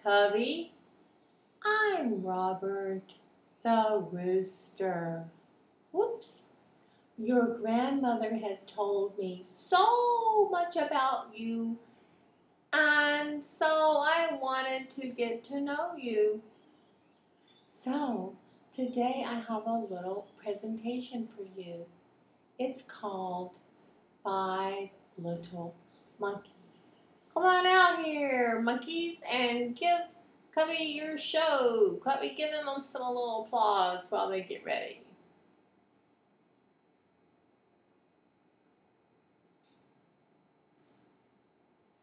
Cubby, I'm Robert the Rooster. Whoops. Your grandmother has told me so much about you, and so I wanted to get to know you. So, today I have a little presentation for you. It's called 5 Little Monkeys. Come on out here, monkeys, and give Cubby your show. Cubby, give them some little applause while they get ready.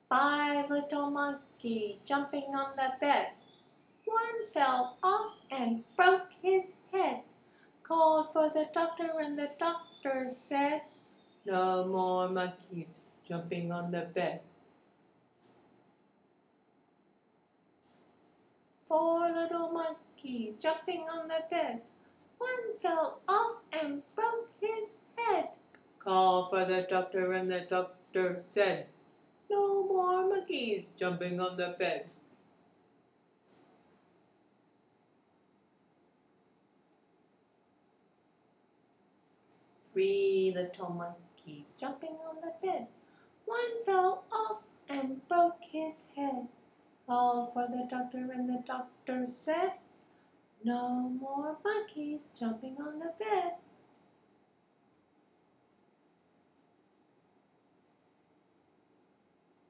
Five little monkeys jumping on the bed. One fell off and broke his head. Called for the doctor and the doctor said, "No more monkeys jumping on the bed." 4 little monkeys jumping on the bed. One fell off and broke his head. Called for the doctor and the doctor said, "No more monkeys jumping on the bed." Three little monkeys jumping on the bed. One fell off and broke his head. Called for the doctor and the doctor said, "No more monkeys jumping on the bed."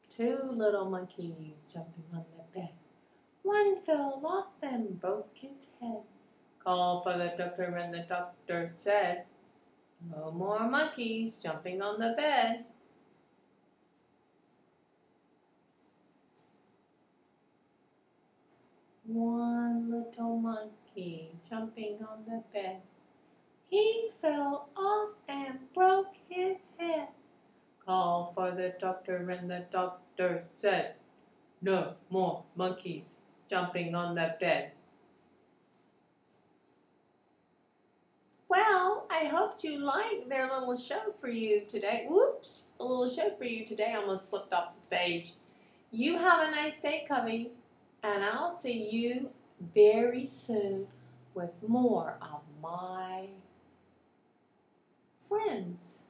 Two little monkeys jumping on the bed. One fell off and broke his head. Called for the doctor and the doctor said, "No more monkeys jumping on the bed." One little monkey jumping on the bed. He fell off and broke his head. Called for the doctor and the doctor said, "No more monkeys jumping on the bed." Well, I hoped you liked their little show for you today. Whoops, a little show for you today. I almost slipped off the stage. You have a nice day, Cubby, and I'll see you very soon with more of my friends.